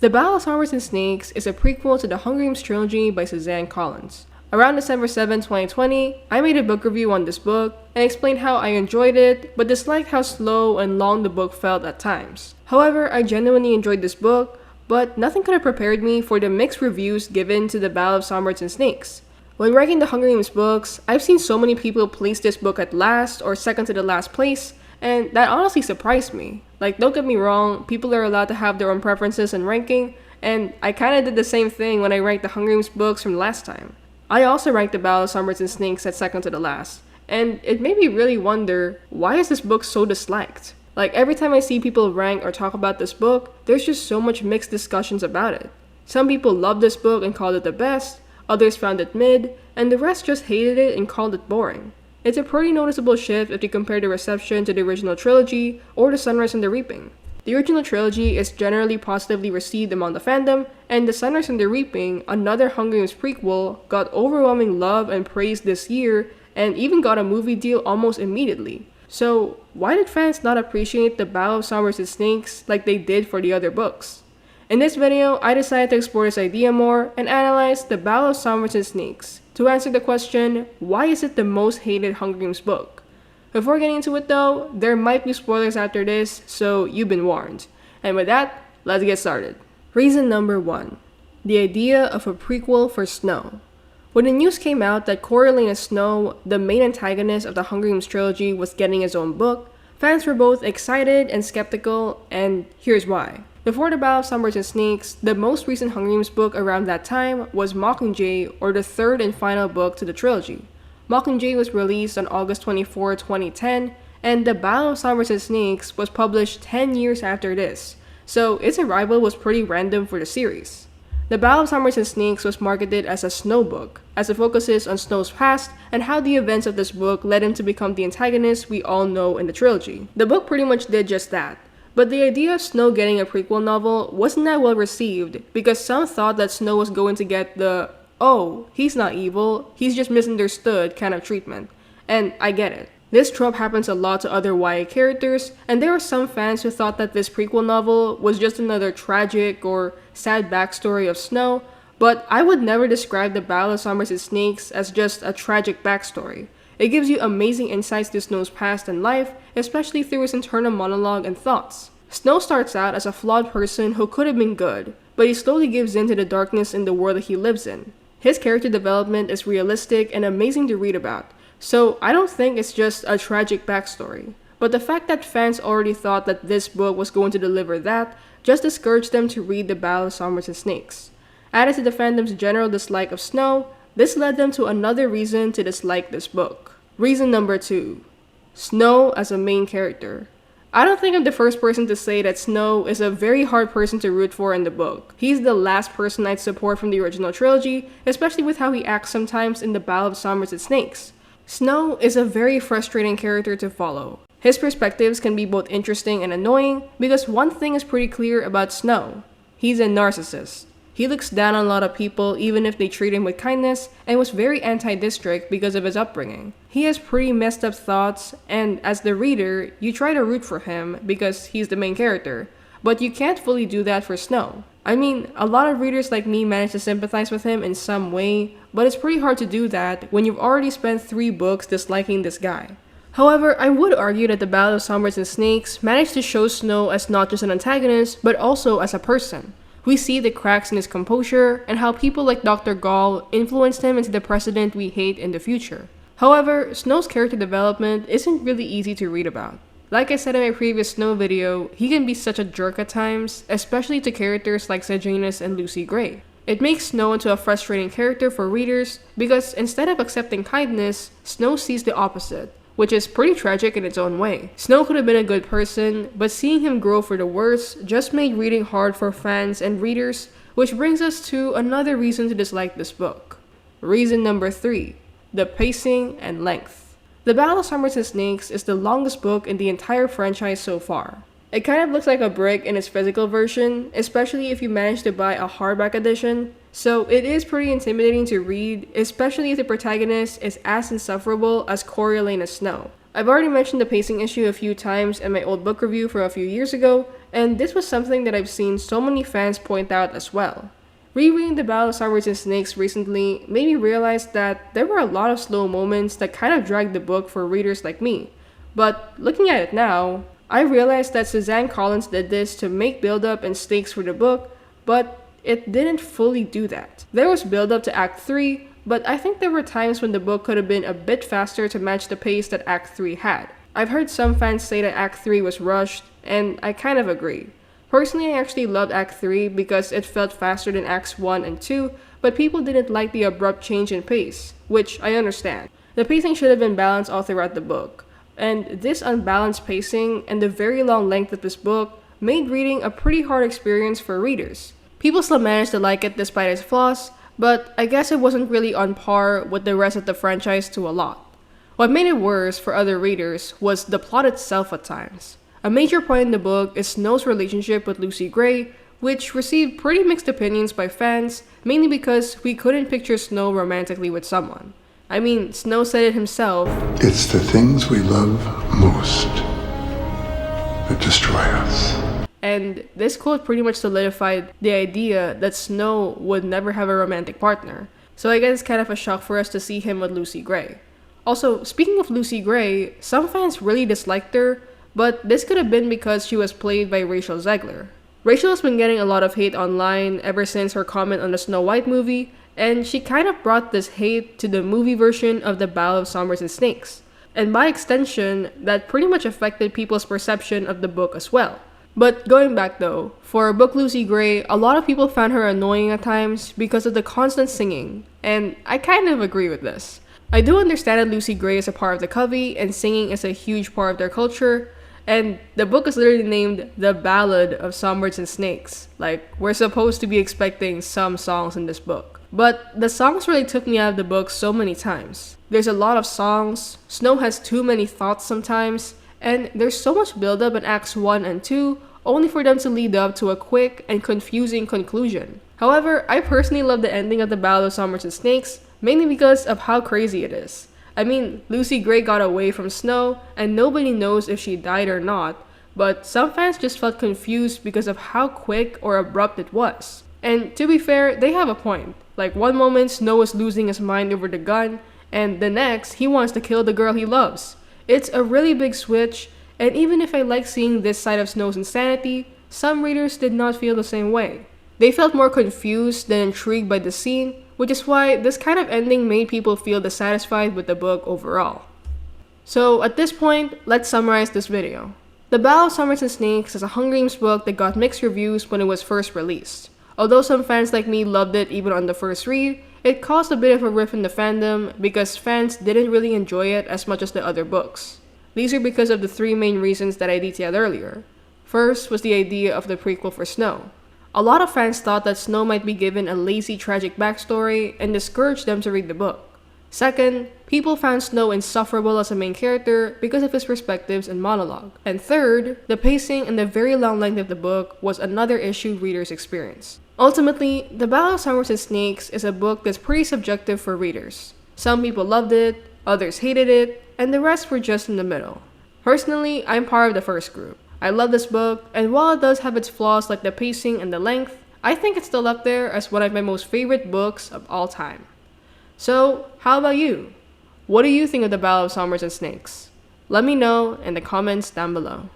The Ballad of Songbirds and Snakes is a prequel to the Hunger Games trilogy by Suzanne Collins. Around December 7, 2020, I made a book review on this book and explained how I enjoyed it, but disliked how slow and long the book felt at times. However, I genuinely enjoyed this book, but nothing could have prepared me for the mixed reviews given to the Ballad of Songbirds and Snakes. When ranking the Hunger Games books, I've seen so many people place this book at last or second to the last place, and that honestly surprised me. Like, don't get me wrong, people are allowed to have their own preferences and ranking, and I kinda did the same thing when I ranked the Hunger Games books from last time. I also ranked the Ballad of Songbirds and Snakes at second to the last, and it made me really wonder, why is this book so disliked? Like, every time I see people rank or talk about this book, there's just so much mixed discussions about it. Some people loved this book and called it the best, others found it mid, and the rest just hated it and called it boring. It's a pretty noticeable shift if you compare the reception to the original trilogy or The Sunrise and the Reaping. The original trilogy is generally positively received among the fandom, and The Sunrise and the Reaping, another Hunger Games prequel, got overwhelming love and praise this year, and even got a movie deal almost immediately. So, why did fans not appreciate the Ballad of Songbirds and Snakes like they did for the other books? In this video, I decided to explore this idea more and analyze the Ballad of Songbirds and Snakes to answer the question, why is it the most hated Hunger Games book? Before getting into it though, there might be spoilers after this, so you've been warned. And with that, let's get started. Reason number 1. The idea of a prequel for Snow. When the news came out that Coriolanus Snow, the main antagonist of the Hunger Games trilogy, was getting his own book, fans were both excited and skeptical, and here's why. Before the Ballad of Songbirds and Snakes, the most recent Hunger Games book around that time was Mockingjay, or the third and final book to the trilogy. Mockingjay was released on August 24, 2010, and The Ballad of Songbirds and Snakes was published 10 years after this, so its arrival was pretty random for the series. The Ballad of Songbirds and Snakes was marketed as a Snow book, as it focuses on Snow's past and how the events of this book led him to become the antagonist we all know in the trilogy. The book pretty much did just that, but the idea of Snow getting a prequel novel wasn't that well received because some thought that Snow was going to get the "oh, he's not evil, he's just misunderstood" kind of treatment. And I get it. This trope happens a lot to other YA characters, and there were some fans who thought that this prequel novel was just another tragic or sad backstory of Snow, but I would never describe the Ballad of Songbirds and Snakes as just a tragic backstory. It gives you amazing insights to Snow's past and life, especially through his internal monologue and thoughts. Snow starts out as a flawed person who could have been good, but he slowly gives in to the darkness in the world that he lives in. His character development is realistic and amazing to read about, so I don't think it's just a tragic backstory. But the fact that fans already thought that this book was going to deliver that just discouraged them to read the Ballad of Songbirds and Snakes. Added to the fandom's general dislike of Snow, this led them to another reason to dislike this book. Reason number 2. Snow as a main character. I don't think I'm the first person to say that Snow is a very hard person to root for in the book. He's the last person I'd support from the original trilogy, especially with how he acts sometimes in the Ballad of Songbirds and Snakes. Snow is a very frustrating character to follow. His perspectives can be both interesting and annoying, because one thing is pretty clear about Snow. He's a narcissist. He looks down on a lot of people even if they treat him with kindness, and was very anti-district because of his upbringing. He has pretty messed up thoughts, and as the reader, you try to root for him because he's the main character, but you can't fully do that for Snow. I mean, a lot of readers like me manage to sympathize with him in some way, but it's pretty hard to do that when you've already spent 3 books disliking this guy. However, I would argue that the Ballad of Songbirds and Snakes managed to show Snow as not just an antagonist, but also as a person. We see the cracks in his composure and how people like Dr. Gaul influenced him into the president we hate in the future. However, Snow's character development isn't really easy to read about. Like I said in my previous Snow video, he can be such a jerk at times, especially to characters like Sejanus and Lucy Gray. It makes Snow into a frustrating character for readers because instead of accepting kindness, Snow sees the opposite, which is pretty tragic in its own way. Snow could have been a good person, but seeing him grow for the worse just made reading hard for fans and readers, which brings us to another reason to dislike this book. Reason number 3. The pacing and length. The Ballad of Songbirds and Snakes is the longest book in the entire franchise so far. It kind of looks like a brick in its physical version, especially if you manage to buy a hardback edition, so it is pretty intimidating to read, especially if the protagonist is as insufferable as Coriolanus Snow. I've already mentioned the pacing issue a few times in my old book review from a few years ago, and this was something that I've seen so many fans point out as well. Rereading The Ballad of Songbirds and Snakes recently made me realize that there were a lot of slow moments that kind of dragged the book for readers like me. But looking at it now, I realized that Suzanne Collins did this to make build-up and stakes for the book, but it didn't fully do that. There was build-up to Act 3, but I think there were times when the book could have been a bit faster to match the pace that Act 3 had. I've heard some fans say that Act 3 was rushed, and I kind of agree. Personally, I actually loved Act 3 because it felt faster than Acts 1 and 2, but people didn't like the abrupt change in pace, which I understand. The pacing should have been balanced all throughout the book, and this unbalanced pacing and the very long length of this book made reading a pretty hard experience for readers. People still managed to like it despite its flaws, but I guess it wasn't really on par with the rest of the franchise to a lot. What made it worse for other readers was the plot itself at times. A major point in the book is Snow's relationship with Lucy Gray, which received pretty mixed opinions by fans, mainly because we couldn't picture Snow romantically with someone. I mean, Snow said it himself, "It's the things we love most that destroy us." And this quote pretty much solidified the idea that Snow would never have a romantic partner. So I guess it's kind of a shock for us to see him with Lucy Gray. Also, speaking of Lucy Gray, some fans really disliked her, but this could have been because she was played by Rachel Zegler. Rachel has been getting a lot of hate online ever since her comment on the Snow White movie, and she kind of brought this hate to the movie version of The Ballad of Songbirds and Snakes. And by extension, that pretty much affected people's perception of the book as well. But going back though, for book Lucy Gray, a lot of people found her annoying at times because of the constant singing, and I kind of agree with this. I do understand that Lucy Gray is a part of the Covey, and singing is a huge part of their culture, and the book is literally named The Ballad of Songbirds and Snakes. Like, we're supposed to be expecting some songs in this book. But the songs really took me out of the book so many times. There's a lot of songs, Snow has too many thoughts sometimes, and there's so much build-up in Acts 1 and 2, only for them to lead up to a quick and confusing conclusion. However, I personally love the ending of The Ballad of Songbirds and Snakes, mainly because of how crazy it is. I mean, Lucy Gray got away from Snow, and nobody knows if she died or not, but some fans just felt confused because of how quick or abrupt it was. And to be fair, they have a point. Like, one moment Snow is losing his mind over the gun, and the next, he wants to kill the girl he loves. It's a really big switch, and even if I like seeing this side of Snow's insanity, some readers did not feel the same way. They felt more confused than intrigued by the scene, which is why this kind of ending made people feel dissatisfied with the book overall. So at this point, let's summarize this video. The Ballad of Songbirds and Snakes is a Hunger Games book that got mixed reviews when it was first released. Although some fans like me loved it even on the first read, it caused a bit of a rift in the fandom because fans didn't really enjoy it as much as the other books. These are because of the three main reasons that I detailed earlier. First was the idea of the prequel for Snow. A lot of fans thought that Snow might be given a lazy, tragic backstory and discouraged them to read the book. Second, people found Snow insufferable as a main character because of his perspectives and monologue. And third, the pacing and the very long length of the book was another issue readers experienced. Ultimately, The Ballad of Songbirds and Snakes is a book that's pretty subjective for readers. Some people loved it, others hated it, and the rest were just in the middle. Personally, I'm part of the first group. I love this book, and while it does have its flaws like the pacing and the length, I think it's still up there as one of my most favorite books of all time. So, how about you? What do you think of The Ballad of Songbirds and Snakes? Let me know in the comments down below.